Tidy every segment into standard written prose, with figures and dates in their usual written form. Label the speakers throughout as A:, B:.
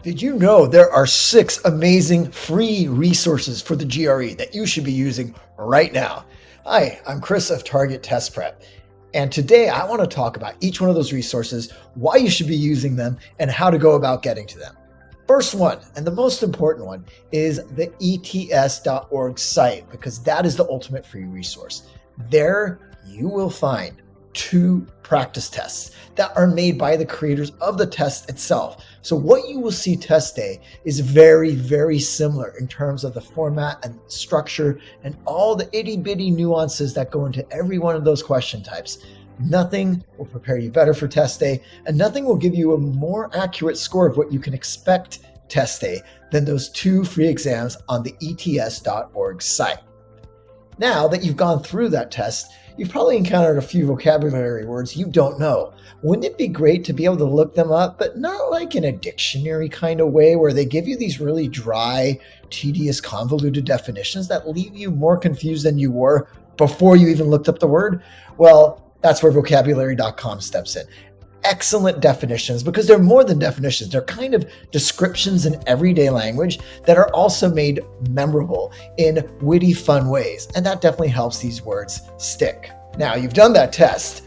A: Did you know there are 6 amazing free resources for the GRE that you should be using right now? Hi, I'm Chris of Target Test Prep, and today I want to talk about each one of those resources, why you should be using them, and how to go about getting to them. First one, and the most important one, is the ets.org site, because that is the ultimate free resource. There you will find 2 practice tests that are made by the creators of the test itself. So what you will see test day is very, very similar in terms of the format and structure and all the itty bitty nuances that go into every one of those question types. Nothing will prepare you better for test day, and nothing will give you a more accurate score of what you can expect test day than those 2 free exams on the ets.org site. Now that you've gone through that test, you've probably encountered a few vocabulary words you don't know. Wouldn't it be great to be able to look them up, but not like in a dictionary kind of way where they give you these really dry, tedious, convoluted definitions that leave you more confused than you were before you even looked up the word? Well, that's where vocabulary.com steps in. Excellent definitions, because they're more than definitions. They're kind of descriptions in everyday language that are also made memorable in witty, fun ways. And that definitely helps these words stick. Now, you've done that test,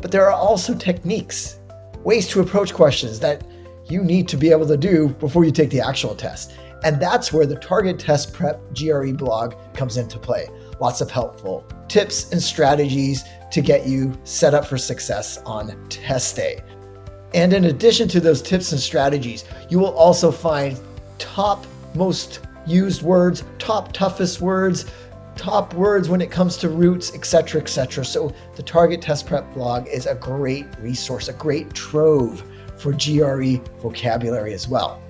A: but there are also techniques, ways to approach questions that you need to be able to do before you take the actual test. And that's where the Target Test Prep GRE blog comes into play. Lots of helpful tips and strategies to get you set up for success on test day. And in addition to those tips and strategies, you will also find top most used words, top toughest words, top words when it comes to roots, etc., etc. So the Target Test Prep blog is a great resource, a great trove for GRE vocabulary as well.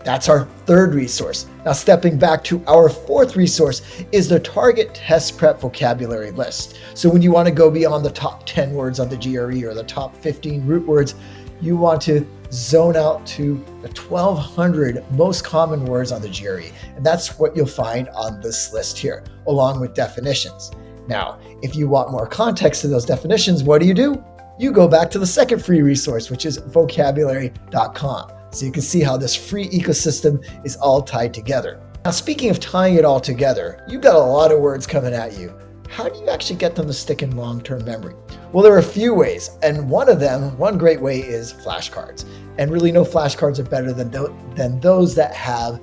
A: That's our 3rd resource. Now, stepping back to our 4th resource is the Target Test Prep vocabulary list. So when you want to go beyond the top 10 words on the GRE or the top 15 root words, you want to zone out to the 1,200 most common words on the GRE. And that's what you'll find on this list here, along with definitions. Now, if you want more context to those definitions, what do? You go back to the 2nd free resource, which is vocabulary.com. So you can see how this free ecosystem is all tied together. Now, speaking of tying it all together, you've got a lot of words coming at you. How do you actually get them to stick in long-term memory? Well, there are a few ways, and one great way is flashcards. And really, no flashcards are better than those that have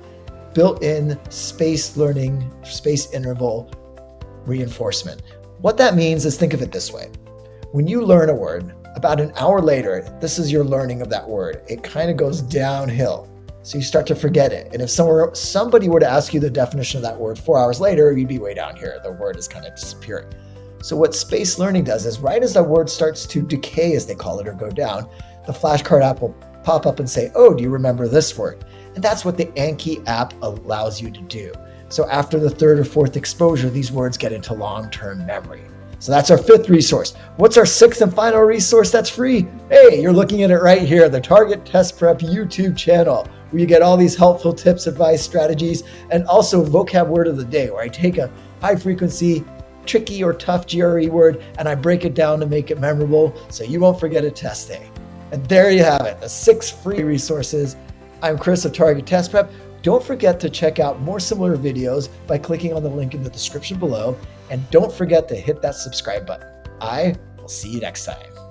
A: built-in spaced learning, space interval reinforcement. What that means is, think of it this way. When you learn a word, about an hour later, this is your learning of that word. It kind of goes downhill. So you start to forget it. And if somebody were to ask you the definition of that word 4 hours later, you'd be way down here. The word is kind of disappearing. So what spaced learning does is right as the word starts to decay, as they call it, or go down, the flashcard app will pop up and say, oh, do you remember this word? And that's what the Anki app allows you to do. So after the 3rd or 4th exposure, these words get into long-term memory. So that's our 5th resource. What's our 6th and final resource that's free? Hey, you're looking at it right here, the Target Test Prep YouTube channel, where you get all these helpful tips, advice, strategies, and also vocab word of the day, where I take a high frequency, tricky or tough GRE word, and I break it down to make it memorable so you won't forget it test day. And there you have it, the 6 free resources. I'm Chris of Target Test Prep. Don't forget to check out more similar videos by clicking on the link in the description below. And don't forget to hit that subscribe button. I will see you next time.